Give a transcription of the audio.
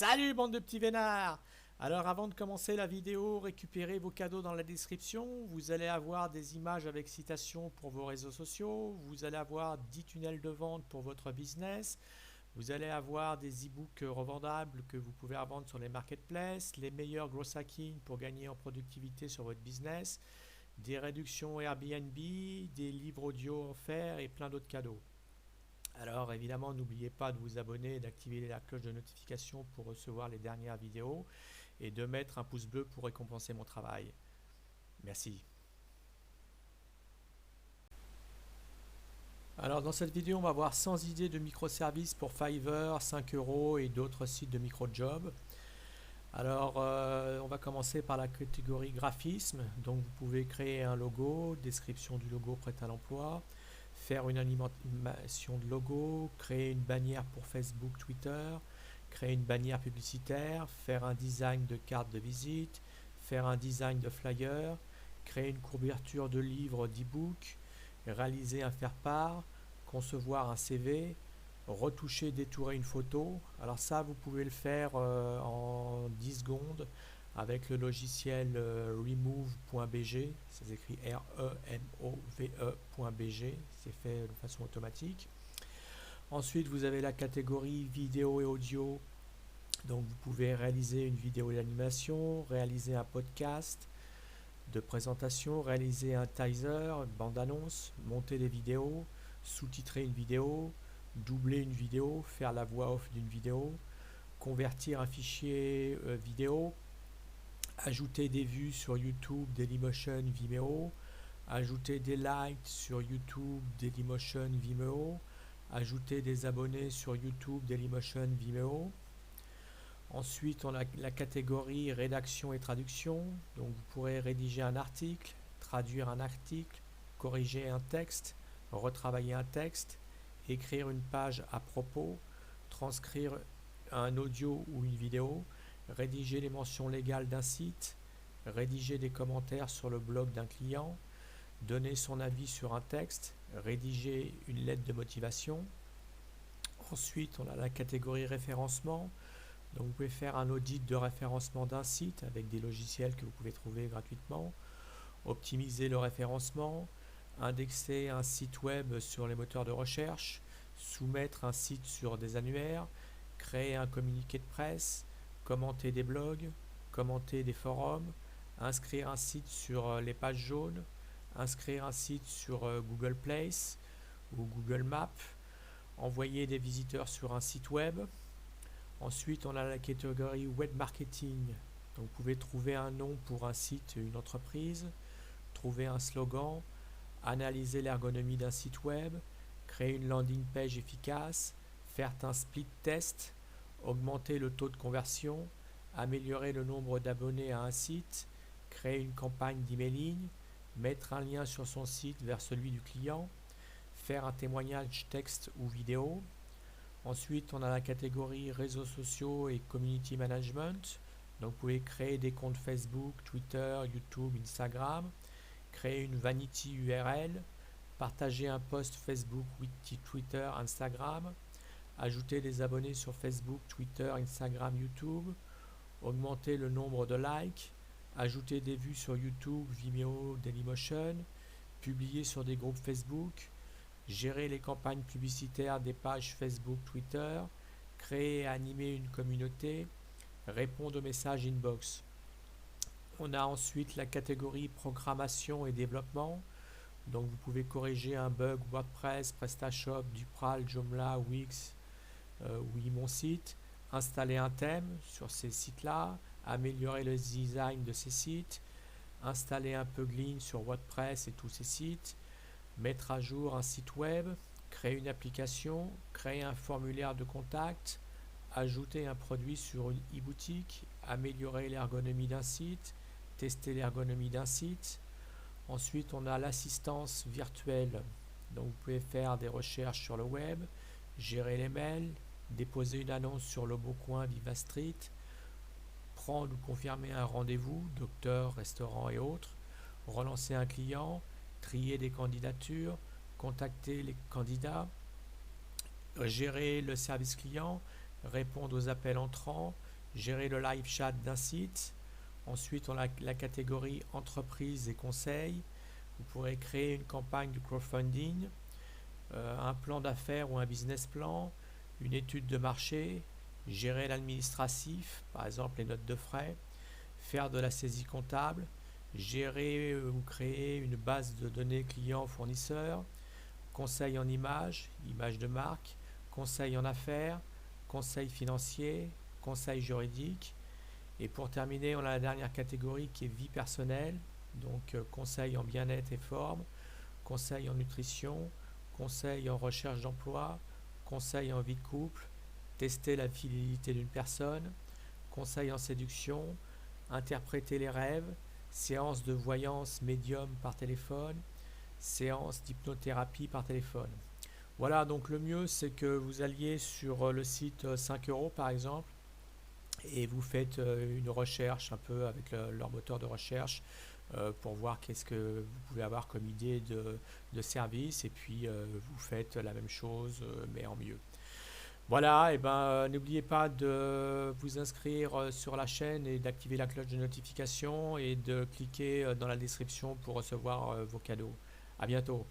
Salut bande de petits vénards. Alors avant de commencer la vidéo, récupérez vos cadeaux dans la description. Vous allez avoir des images avec citation pour vos réseaux sociaux. Vous allez avoir 10 tunnels de vente pour votre business. Vous allez avoir des e-books revendables que vous pouvez revendre sur les marketplaces, les meilleurs growth hacking pour gagner en productivité sur votre business, des réductions Airbnb, des livres audio offerts et plein d'autres cadeaux. Alors évidemment, n'oubliez pas de vous abonner et d'activer la cloche de notification pour recevoir les dernières vidéos et de mettre un pouce bleu pour récompenser mon travail. Merci. Alors dans cette vidéo, on va voir 100 idées de microservices pour Fiverr, 5 euros et d'autres sites de micro-jobs. Alors on va commencer par la catégorie graphisme. Donc vous pouvez créer un logo, description du logo prêt à l'emploi, faire une animation de logo, créer une bannière pour Facebook, Twitter, créer une bannière publicitaire, faire un design de carte de visite, faire un design de flyer, créer une couverture de livre, d'e-book, réaliser un faire-part, concevoir un CV, retoucher, détourer une photo. Alors ça, vous pouvez le faire en 10 secondes avec le logiciel remove.bg, ça s'écrit remove.bg, c'est fait de façon automatique. Ensuite, vous avez la catégorie vidéo et audio, donc vous pouvez réaliser une vidéo d'animation, réaliser un podcast de présentation, réaliser un teaser, une bande-annonce, monter des vidéos, sous-titrer une vidéo, doubler une vidéo, faire la voix off d'une vidéo, convertir un fichier vidéo, ajouter des vues sur YouTube, Dailymotion, Vimeo, ajouter des likes sur YouTube, Dailymotion, Vimeo, ajouter des abonnés sur YouTube, Dailymotion, Vimeo. Ensuite, on a la catégorie rédaction et traduction. Donc, vous pourrez rédiger un article, traduire un article, corriger un texte, retravailler un texte, écrire une page à propos, transcrire un audio ou une vidéo, rédiger les mentions légales d'un site, rédiger des commentaires sur le blog d'un client, donner son avis sur un texte, rédiger une lettre de motivation. Ensuite, on a la catégorie référencement. Donc vous pouvez faire un audit de référencement d'un site avec des logiciels que vous pouvez trouver gratuitement, optimiser le référencement, indexer un site web sur les moteurs de recherche, soumettre un site sur des annuaires, créer un communiqué de presse, commenter des blogs, commenter des forums, inscrire un site sur les pages jaunes, inscrire un site sur Google Place ou Google Maps, envoyer des visiteurs sur un site web. Ensuite, on a la catégorie web marketing. Donc, vous pouvez trouver un nom pour un site, une entreprise, trouver un slogan, analyser l'ergonomie d'un site web, créer une landing page efficace, faire un split test, augmenter le taux de conversion, améliorer le nombre d'abonnés à un site, créer une campagne d'emailing, mettre un lien sur son site vers celui du client, faire un témoignage texte ou vidéo. Ensuite, on a la catégorie réseaux sociaux et community management. Donc, vous pouvez créer des comptes Facebook, Twitter, YouTube, Instagram, créer une vanity URL, partager un post Facebook, Twitter, Instagram, ajouter des abonnés sur Facebook, Twitter, Instagram, YouTube, augmenter le nombre de likes, ajouter des vues sur YouTube, Vimeo, Dailymotion, publier sur des groupes Facebook, gérer les campagnes publicitaires des pages Facebook, Twitter, créer et animer une communauté, répondre aux messages inbox. On a ensuite la catégorie programmation et développement. Donc vous pouvez corriger un bug WordPress, PrestaShop, Drupal, Joomla, Wix ou mon site, installer un thème sur ces sites-là, améliorer le design de ces sites, installer un plugin sur WordPress et tous ces sites, mettre à jour un site web, créer une application, créer un formulaire de contact, ajouter un produit sur une e-boutique, améliorer l'ergonomie d'un site, tester l'ergonomie d'un site. Ensuite, on a l'assistance virtuelle. Donc, vous pouvez faire des recherches sur le web, gérer les mails, déposer une annonce sur le Beaucoin, Viva Street, prendre ou confirmer un rendez-vous, docteur, restaurant et autres, relancer un client, trier des candidatures, contacter les candidats, gérer le service client, répondre aux appels entrants, gérer le live chat d'un site. Ensuite, on a la catégorie entreprise et conseils. Vous pourrez créer une campagne de crowdfunding, un plan d'affaires ou un business plan, une étude de marché, gérer l'administratif, par exemple les notes de frais, faire de la saisie comptable, gérer ou créer une base de données clients-fournisseurs, conseil en images, images de marque, conseil en affaires, conseil financier, conseil juridique. Et pour terminer, on a la dernière catégorie qui est vie personnelle, donc conseil en bien-être et forme, conseil en nutrition, conseil en recherche d'emploi, conseil en vie de couple, tester la fidélité d'une personne, conseil en séduction, interpréter les rêves, séance de voyance médium par téléphone, séance d'hypnothérapie par téléphone. Voilà, donc le mieux c'est que vous alliez sur le site 5 euros par exemple et vous faites une recherche un peu avec leur moteur de recherche pour voir qu'est-ce que vous pouvez avoir comme idée de service et puis vous faites la même chose mais en mieux. Voilà, et ben n'oubliez pas de vous inscrire sur la chaîne et d'activer la cloche de notification et de cliquer dans la description pour recevoir vos cadeaux. À bientôt.